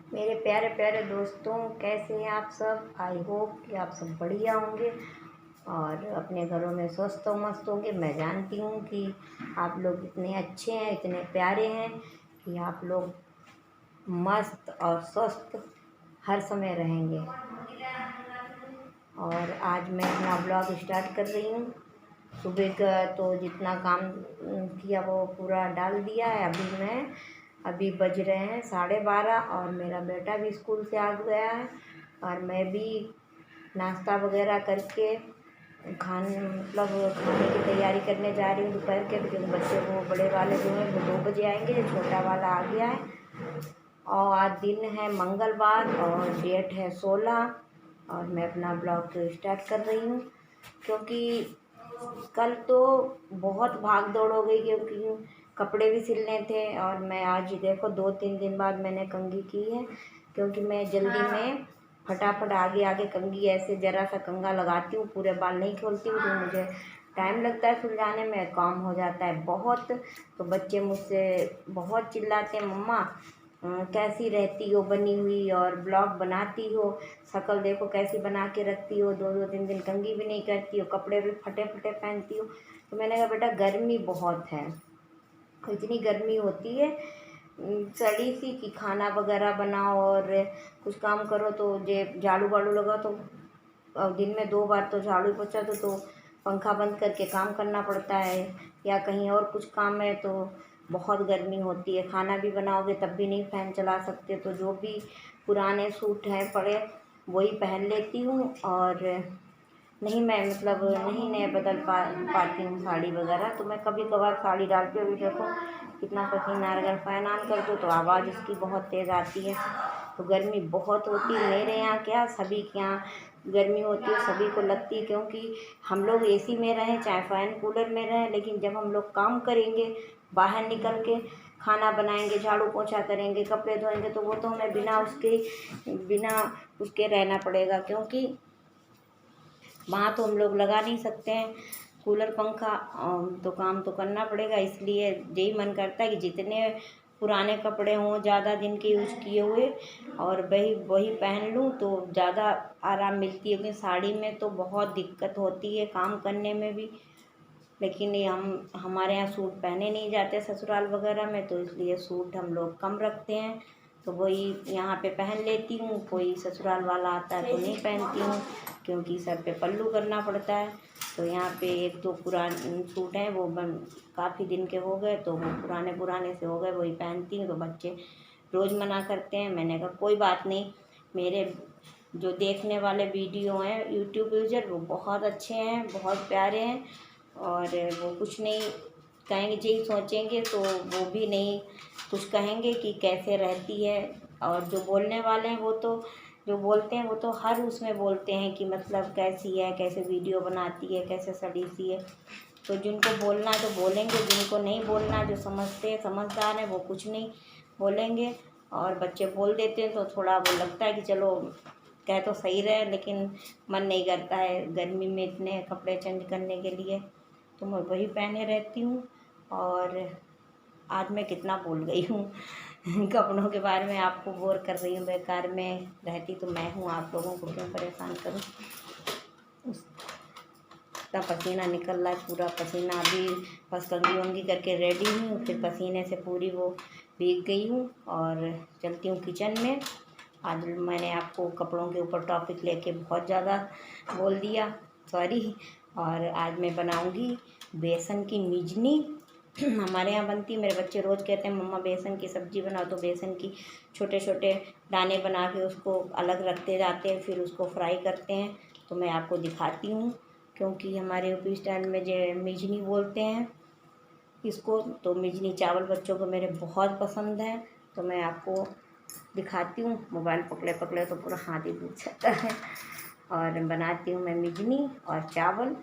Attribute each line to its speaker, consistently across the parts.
Speaker 1: मेरे प्यारे प्यारे दोस्तों, कैसे हैं आप सब। आई होप कि आप सब बढ़िया होंगे और अपने घरों में स्वस्थ और मस्त होंगे। मैं जानती हूँ कि आप लोग इतने अच्छे हैं, इतने प्यारे हैं कि आप लोग मस्त और स्वस्थ हर समय रहेंगे। और आज मैं अपना ब्लॉग स्टार्ट कर रही हूँ। सुबह का तो जितना काम किया वो पूरा डाल दिया है। अभी बज रहे हैं 12:30 और मेरा बेटा भी स्कूल से आ गया है और मैं भी नाश्ता वगैरह करके खाने की तैयारी करने जा रही हूँ दोपहर के, क्योंकि बच्चे वो बड़े वाले जो हैं वो 2 बजे आएंगे, छोटा वाला आ गया है। और आज दिन है मंगलवार और डेट है 16 और मैं अपना ब्लॉग स्टार्ट कर रही हूँ, क्योंकि कल तो बहुत भाग दौड़ हो गई, क्योंकि कपड़े भी सिलने थे। और मैं आज देखो 2-3 दिन बाद मैंने कंघी की है, क्योंकि मैं जल्दी में फटाफट आगे आगे कंघी ऐसे ज़रा सा कंघा लगाती हूँ, पूरे बाल नहीं खोलती हूँ, तो मुझे टाइम लगता है सुलझाने में, काम हो जाता है बहुत। तो बच्चे मुझसे बहुत चिल्लाते हैं, मम्मा कैसी रहती हो बनी हुई और ब्लॉग बनाती हो, शक्ल देखो कैसी बना के रखती हो, 2-2 3 दिन कंघी भी नहीं करती हो, कपड़े भी फटे फटे पहनती हो। तो मैंने कहा बेटा गर्मी बहुत है, इतनी गर्मी होती है सड़ी सी कि खाना वगैरह बनाओ और कुछ काम करो तो जे झाड़ू वाड़ू लगाओ तो दिन में 2 बार तो झाड़ू पोछा तो पंखा बंद करके काम करना पड़ता है, या कहीं और कुछ काम है तो बहुत गर्मी होती है। खाना भी बनाओगे तब भी नहीं फ़ैन चला सकते, तो जो भी पुराने सूट हैं पड़े वही पहन लेती हूँ। और नहीं, मैं मतलब नहीं नए बदल पाती हूँ साड़ी वगैरह, तो मैं कभी कभार साड़ी डालती हूँ। अभी देखो कितना पसीना, अगर फ़ैन ऑन कर दो तो आवाज़ इसकी बहुत तेज़ आती है। तो गर्मी बहुत होती है मेरे यहाँ, क्या सभी के यहाँ गर्मी होती है, सभी को लगती है, क्योंकि हम लोग एसी में रहें चाहे फ़ैन कूलर में रहें, लेकिन जब हम लोग काम करेंगे बाहर निकल के, खाना बनाएंगे, झाड़ू पोछा करेंगे, कपड़े धोएंगे, तो वो तो हमें बिना उसके रहना पड़ेगा, क्योंकि वहाँ तो हम लोग लगा नहीं सकते हैं कूलर पंखा, तो काम तो करना पड़ेगा। इसलिए यही मन करता है कि जितने पुराने कपड़े हों ज़्यादा दिन के यूज किए हुए और वही पहन लूँ तो ज़्यादा आराम मिलती है, क्योंकि साड़ी में तो बहुत दिक्कत होती है काम करने में भी। लेकिन ये हमारे यहाँ सूट पहने नहीं जाते ससुराल वगैरह में, तो इसलिए सूट हम लोग कम रखते हैं, तो वही यहाँ पे पहन लेती हूँ। कोई ससुराल वाला आता है तो नहीं पहनती हूँ, क्योंकि सर पे पल्लू करना पड़ता है। तो यहाँ पे 1-2 पुराने सूट हैं, वो काफ़ी दिन के हो गए, तो वो पुराने से हो गए, वही पहनती हूँ। तो बच्चे रोज़ मना करते हैं, मैंने कहा कोई बात नहीं, मेरे जो देखने वाले वीडियो हैं यूट्यूब यूज़र वो बहुत अच्छे हैं, बहुत प्यारे हैं, और वो कुछ नहीं कहेंगे, यही सोचेंगे तो वो भी नहीं कुछ कहेंगे कि कैसे रहती है। और जो बोलने वाले हैं वो तो जो बोलते हैं वो तो हर उसमें बोलते हैं कि मतलब कैसी है, कैसे वीडियो बनाती है, कैसे सड़ी सी है। तो जिनको बोलना है तो बोलेंगे, जिनको नहीं बोलना, जो समझते हैं समझदार हैं, वो कुछ नहीं बोलेंगे। और बच्चे बोल देते हैं तो थोड़ा वो लगता है कि चलो कह तो सही रहे, लेकिन मन नहीं करता है गर्मी में इतने कपड़े चेंज करने के लिए, तो मैं वही पहने रहती हूँ। और आज मैं कितना भूल गई हूँ कपड़ों के बारे में आपको बोर कर रही हूँ, बेकार में रहती तो मैं हूँ, आप लोगों को क्यों परेशान करूँ। इतना पसीना निकल रहा है, पूरा पसीना। अभी बस कंघी वंघी करके रेडी हूँ, फिर पसीने से पूरी वो भीग गई हूँ और चलती हूँ किचन में। आज मैंने आपको कपड़ों के ऊपर टॉपिक लेके बहुत ज़्यादा बोल दिया, सॉरी। और आज मैं बनाऊँगी बेसन की मिजनी हमारे यहाँ बनती है, मेरे बच्चे रोज़ कहते हैं मम्मा बेसन की सब्ज़ी बनाओ, तो बेसन की छोटे छोटे दाने बना के उसको अलग रखते जाते हैं, फिर उसको फ्राई करते हैं। तो मैं आपको दिखाती हूँ, क्योंकि हमारे यूपी स्टाइल में जो मिजनी बोलते हैं इसको, तो मिजनी चावल बच्चों को मेरे बहुत पसंद है। तो मैं आपको दिखाती हूँ, मोबाइल पकड़े पकड़े तो पूरा हाथ ही दूध जाता है। और बनाती हूँ मैं मिजनी और चावल।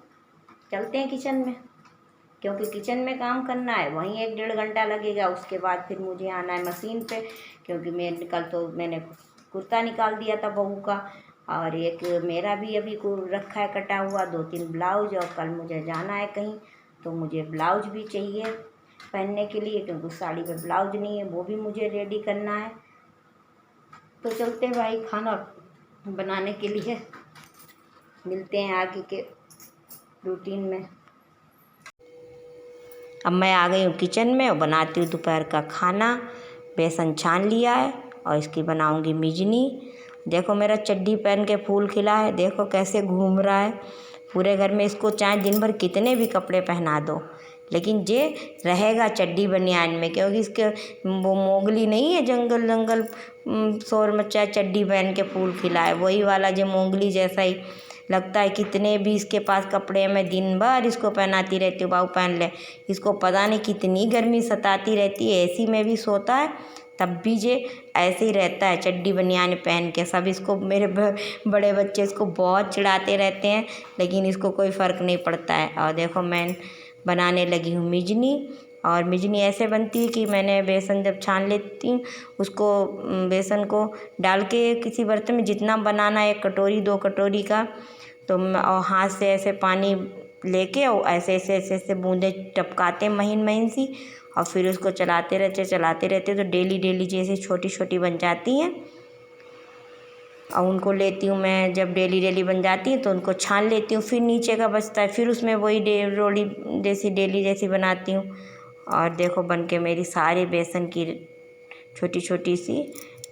Speaker 1: चलते हैं किचन में, क्योंकि किचन में काम करना है, वहीं 1-1.5 घंटा लगेगा। उसके बाद फिर मुझे आना है मशीन पे, क्योंकि कल तो मैंने कुर्ता निकाल दिया था बहू का, और एक मेरा भी अभी को रखा है कटा हुआ, 2-3 ब्लाउज, और कल मुझे जाना है कहीं, तो मुझे ब्लाउज भी चाहिए पहनने के लिए, क्योंकि साड़ी पे ब्लाउज नहीं है, वो भी मुझे रेडी करना है। तो चलते हैं भाई खाना बनाने के लिए, मिलते हैं आगे के रूटीन में। अब मैं आ गई हूँ किचन में और बनाती हूँ दोपहर का खाना। बेसन छान लिया है और इसकी बनाऊँगी मिजनी। देखो मेरा चड्डी पहन के फूल खिला है, देखो कैसे घूम रहा है पूरे घर में। इसको चाहे दिन भर कितने भी कपड़े पहना दो, लेकिन ये रहेगा चड्डी बनियान में, क्योंकि इसके वो मोगली नहीं है जंगल जंगल शोर मचा चड्डी पहन के फूल खिला है, वही वाला जो मोगली जैसा ही लगता है। कितने भी इसके पास कपड़े, मैं दिन भर इसको पहनाती रहती हूँ, बाबू पहन ले। इसको पता नहीं कितनी गर्मी सताती रहती है, एसी में भी सोता है तब भी ये ऐसे ही रहता है चड्डी बनियान पहन के। सब इसको, मेरे बड़े बच्चे इसको बहुत चिढ़ाते रहते हैं, लेकिन इसको कोई फ़र्क नहीं पड़ता है। और देखो मैं बनाने लगी हूँ मिजनी। और मिजनी ऐसे बनती है कि मैंने बेसन जब छान लेती हूँ, उसको बेसन को डाल के किसी बर्तन में जितना बनाना है, 1 कटोरी 2 कटोरी का, तो और हाथ से ऐसे पानी लेके और ऐसे ऐसे ऐसे ऐसे बूंदे टपकाते महीन महीन सी, और फिर उसको चलाते रहते तो डेली डेली जैसे छोटी छोटी बन जाती हैं। और उनको लेती हूँ मैं, जब डेली डेली बन जाती है तो उनको छान लेती हूँ। फिर नीचे का बचता है, फिर उसमें वही रोटी जैसी डेली जैसी बनाती हूँ। और देखो बन के मेरी सारी बेसन की छोटी छोटी सी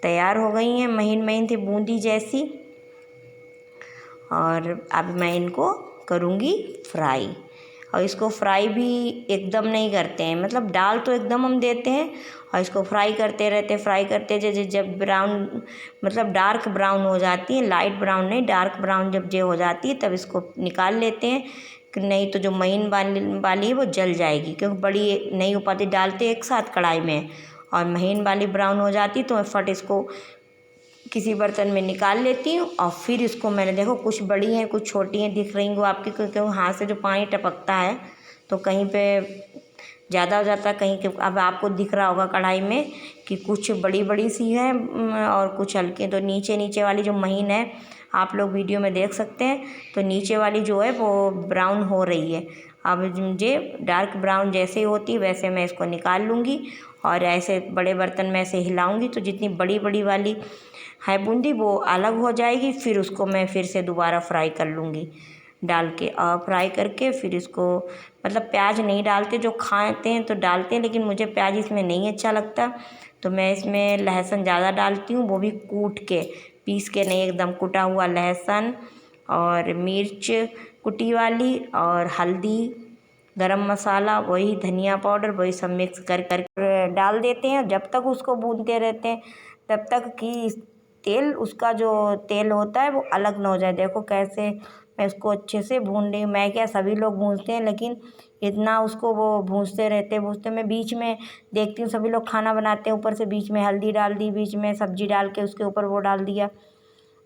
Speaker 1: तैयार हो गई हैं, महीन महीन थी बूंदी जैसी। और अब मैं इनको करूँगी फ्राई। और इसको फ्राई भी एकदम नहीं करते हैं, मतलब डाल तो एकदम हम देते हैं और इसको फ्राई करते रहते, फ्राई करते जब ब्राउन, मतलब डार्क ब्राउन हो जाती है, लाइट ब्राउन नहीं, डार्क ब्राउन जब हो जाती है तब इसको निकाल लेते हैं। कि नहीं तो जो महीन वाली है वो जल जाएगी, क्योंकि बड़ी नहीं हो पाती, डालते एक साथ कढ़ाई में, और महीन वाली ब्राउन हो जाती तो मैं फट इसको किसी बर्तन में निकाल लेती हूँ। और फिर इसको मैंने, देखो कुछ बड़ी हैं कुछ छोटी हैं दिख रही हैं आपकी, क्योंकि हाथ से जो पानी टपकता है तो कहीं पे ज़्यादा हो जाता है, कहीं के अब आपको दिख रहा होगा कढ़ाई में कि कुछ बड़ी बड़ी सी है और कुछ हल्की। तो नीचे वाली जो महीन है आप लोग वीडियो में देख सकते हैं, तो नीचे वाली जो है वो ब्राउन हो रही है। अब मुझे डार्क ब्राउन जैसे ही होती वैसे मैं इसको निकाल लूँगी और ऐसे बड़े बर्तन में ऐसे हिलाऊँगी तो जितनी बड़ी बड़ी वाली है बूंदी वो अलग हो जाएगी। फिर उसको मैं फिर से दोबारा फ्राई कर लूँगी डाल के, और फ्राई करके फिर इसको, मतलब प्याज नहीं डालते, जो खाते हैं तो डालते हैं, लेकिन मुझे प्याज इसमें नहीं अच्छा लगता, तो मैं इसमें लहसुन ज़्यादा डालती हूँ, वो भी कूट के, पीस के नहीं, एकदम कुटा हुआ लहसुन और मिर्च कुटी वाली और हल्दी, गरम मसाला, वही धनिया पाउडर, वही सब मिक्स कर डाल देते हैं। जब तक उसको भूनते रहते हैं तब तक कि तेल, उसका जो तेल होता है वो अलग ना हो जाए। देखो कैसे मैं उसको अच्छे से भून रही हूँ। मैं क्या, सभी लोग भूनते हैं, लेकिन इतना उसको वो भूनते रहते मैं बीच में देखती हूँ सभी लोग खाना बनाते हैं, ऊपर से बीच में हल्दी डाल दी, बीच में सब्जी डाल के उसके ऊपर वो डाल दिया।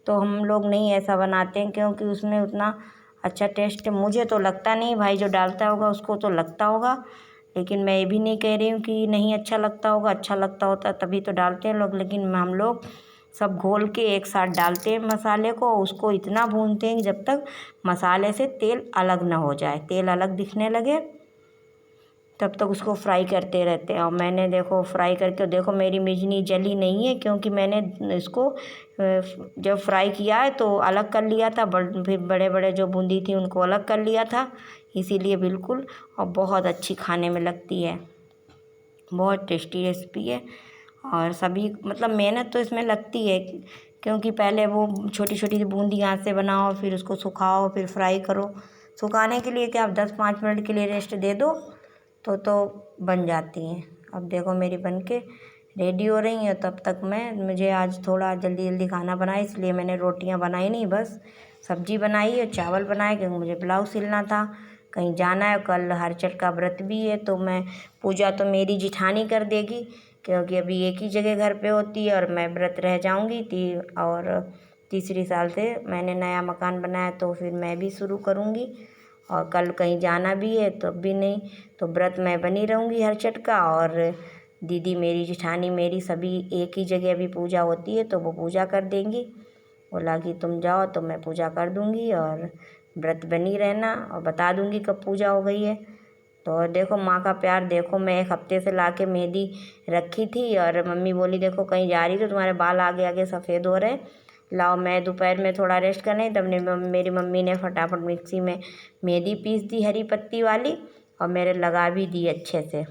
Speaker 1: तो हम लोग नहीं ऐसा बनाते हैं, क्योंकि उसमें उतना अच्छा टेस्ट मुझे तो लगता नहीं, भाई जो डालता होगा उसको तो लगता होगा, लेकिन मैं ये भी नहीं कह रही हूँ कि नहीं अच्छा लगता होगा, अच्छा लगता होता तभी तो डालते हैं लोग। लेकिन हम लोग सब घोल के एक साथ डालते हैं मसाले को, उसको इतना भूनते हैं जब तक मसाले से तेल अलग ना हो जाए, तेल अलग दिखने लगे तब तक उसको फ्राई करते रहते हैं। और मैंने देखो फ्राई करके, देखो मेरी मिजनी जली नहीं है, क्योंकि मैंने इसको जब फ्राई किया है तो अलग कर लिया था, फिर बड़े बड़े जो बूंदी थी उनको अलग कर लिया था, इसीलिए बिल्कुल। और बहुत अच्छी खाने में लगती है, बहुत टेस्टी रेसिपी है। और सभी, मतलब मेहनत तो इसमें लगती है, क्योंकि पहले वो छोटी छोटी बूंदी हाथ से बनाओ, फिर उसको सुखाओ, फिर फ्राई करो। सुखाने के लिए क्या, आप 10-5 मिनट के लिए रेस्ट दे दो तो बन जाती हैं। अब देखो मेरी बन के रेडी हो रही हैं, तब तक मुझे आज थोड़ा जल्दी जल्दी खाना बनाए, इसलिए मैंने रोटियां बनाई नहीं, बस सब्जी बनाई और चावल बनाए, क्योंकि मुझे ब्लाउज सिलना था, कहीं जाना है। कल हरचट का व्रत भी है, तो मैं पूजा तो मेरी जिठानी कर देगी, क्योंकि अभी एक ही जगह घर पे होती है और मैं व्रत रह जाऊंगी। और तीसरी साल से मैंने नया मकान बनाया, तो फिर मैं भी शुरू करूँगी। और कल कहीं जाना भी है तो भी नहीं, तो व्रत मैं बनी रहूँगी हरचट का। और दीदी मेरी जिठानी मेरी सभी एक ही जगह अभी पूजा होती है, तो वो पूजा कर देंगी। बोला कि तुम जाओ तो मैं पूजा कर दूँगी और व्रत बनी रहना, और बता दूँगी कब पूजा हो गई है। तो देखो माँ का प्यार देखो, मैं 1 हफ्ते से ला के मेहंदी रखी थी और मम्मी बोली देखो कहीं जा रही तो तुम्हारे बाल आगे आगे सफ़ेद हो रहे, लाओ। मैं दोपहर में थोड़ा रेस्ट करने, तब मेरी मम्मी ने फटाफट मिक्सी में मेहंदी पीस दी हरी पत्ती वाली और मेरे लगा भी दी अच्छे से।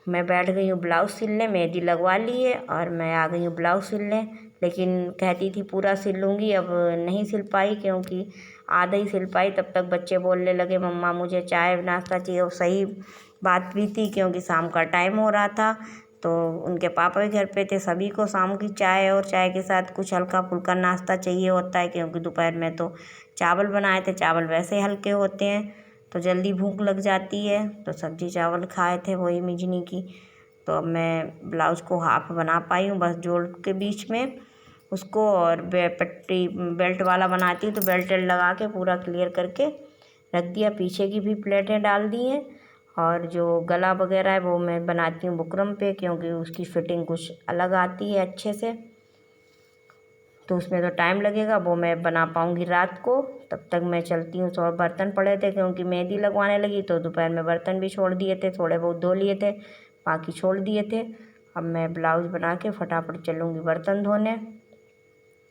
Speaker 1: मैं बैठ गई हूँ ब्लाउज़ सिलने, मेहंदी लगवा ली है और मैं आ गई हूँ ब्लाउज़ सिलने। लेकिन कहती थी पूरा सिल लूँगी, अब नहीं सिल पाई क्योंकि आधा ही सिल पाई। तब तक बच्चे बोलने लगे मम्मा मुझे चाय नाश्ता चाहिए। और सही बात भी थी क्योंकि शाम का टाइम हो रहा था, तो उनके पापा भी घर पे थे। सभी को शाम की चाय और चाय के साथ कुछ हल्का फुल्का नाश्ता चाहिए होता है क्योंकि दोपहर में तो चावल बनाए थे, चावल वैसे हल्के होते हैं तो जल्दी भूख लग जाती है। तो सब्जी चावल खाए थे वही मिजनी की। तो अब मैं ब्लाउज़ को हाफ बना पाई हूँ बस जोड़ के बीच में उसको, और पट्टी बेल्ट वाला बनाती हूँ तो बेल्ट लगा के पूरा क्लियर करके रख दिया। पीछे की भी प्लेटें डाल दी हैं और जो गला वगैरह है वो मैं बनाती हूँ बुकरम पे क्योंकि उसकी फ़िटिंग कुछ अलग आती है अच्छे से, तो उसमें तो टाइम लगेगा, वो मैं बना पाऊँगी रात को। तब तक मैं चलती हूँ। थोड़ा बर्तन पड़े थे क्योंकि मेहंदी लगवाने लगी तो दोपहर में बर्तन भी छोड़ दिए थे, थोड़े बहुत धो लिए थे, बाकी छोड़ दिए थे। अब मैं ब्लाउज़ बना के फटाफट चलूँगी बर्तन धोने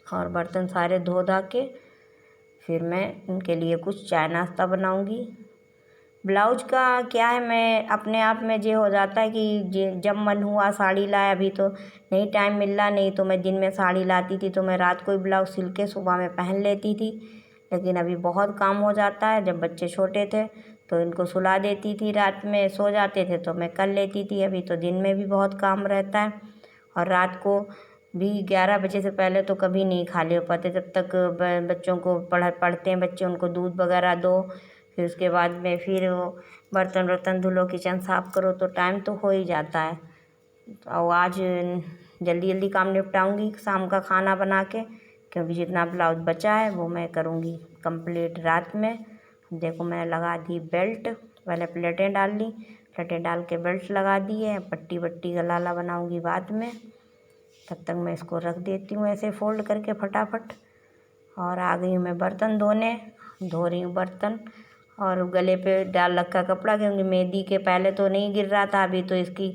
Speaker 1: और बर्तन सारे धो धा के फिर मैं उनके लिए कुछ चाय नाश्ता बनाऊँगी। ब्लाउज का क्या है, मैं अपने आप में ये हो जाता है कि जब मन हुआ साड़ी लाए, अभी तो नहीं टाइम मिल रहा, नहीं तो मैं दिन में साड़ी लाती थी तो मैं रात को ही ब्लाउज सिल के सुबह में पहन लेती थी। लेकिन अभी बहुत काम हो जाता है, जब बच्चे छोटे थे तो इनको सुला देती थी, रात में सो जाते थे तो मैं कर लेती थी। अभी तो दिन में भी बहुत काम रहता है और रात को भी 11 बजे से पहले तो कभी नहीं खाली हो पाते, तब तक बच्चों को पढ़ते हैं बच्चे, उनको दूध वगैरह दो, फिर उसके बाद में फिर वो बर्तन धुलो, किचन साफ़ करो, तो टाइम तो हो ही जाता है। और आज जल्दी जल्दी काम निपटाऊंगी शाम का खाना बना के क्योंकि जितना ब्लाउज बचा है वो मैं करूँगी कंप्लीट रात में। देखो मैंने लगा दी बेल्ट, पहले प्लेटें डाल ली, प्लेटें डाल के बेल्ट लगा दी है, पट्टी वट्टी गलाला बनाऊँगी बाद में। तब तक मैं इसको रख देती हूँ ऐसे फोल्ड करके फटाफट। और आ गई हूँ मैं बर्तन धोने, धो रही हूँ बर्तन और गले पे डाल रखा कपड़ा क्योंकि मेहंदी के पहले तो नहीं गिर रहा था, अभी तो इसकी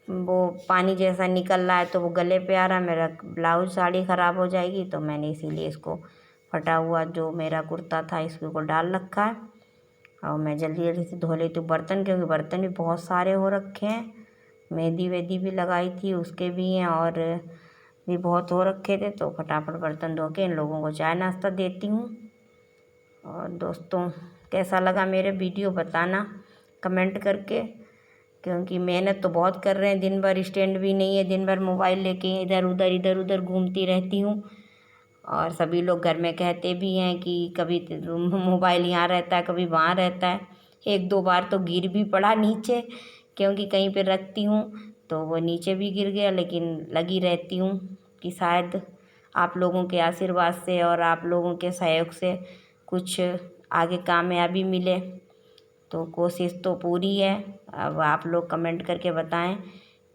Speaker 1: वो पानी जैसा निकल रहा है तो वो गले पे आ रहा है। मेरा ब्लाउज साड़ी ख़राब हो जाएगी तो मैंने इसीलिए इसको फटा हुआ जो मेरा कुर्ता था इसके ऊपर डाल रखा है और मैं जल्दी जल्दी से धो लेती हूँ बर्तन क्योंकि बर्तन भी बहुत सारे हो रखे हैं। मेहंदी वेहंदी भी लगाई थी उसके भी हैं और भी बहुत हो रखे थे, तो फटाफट बर्तन धो के इन लोगों को चाय नाश्ता देती हूँ। और दोस्तों कैसा लगा मेरे वीडियो बताना कमेंट करके, क्योंकि मेहनत तो बहुत कर रहे हैं, दिन भर स्टैंड भी नहीं है, दिन भर मोबाइल लेके इधर उधर घूमती रहती हूँ। और सभी लोग घर में कहते भी हैं कि कभी मोबाइल यहाँ रहता है कभी वहाँ रहता है। 1-2 बार तो गिर भी पड़ा नीचे क्योंकि कहीं पे रखती हूँ तो वो नीचे भी गिर गया, लेकिन लगी रहती हूँ कि शायद आप लोगों के आशीर्वाद से और आप लोगों के सहयोग से कुछ आगे कामयाबी मिले, तो कोशिश तो पूरी है। अब आप लोग कमेंट करके बताएं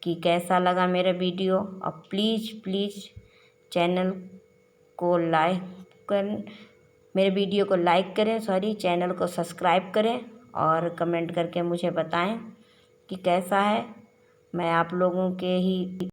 Speaker 1: कि कैसा लगा मेरा वीडियो और प्लीज़ चैनल को लाइक करें, मेरे वीडियो को लाइक करें, चैनल को सब्सक्राइब करें और कमेंट करके मुझे बताएं कि कैसा है। मैं आप लोगों के ही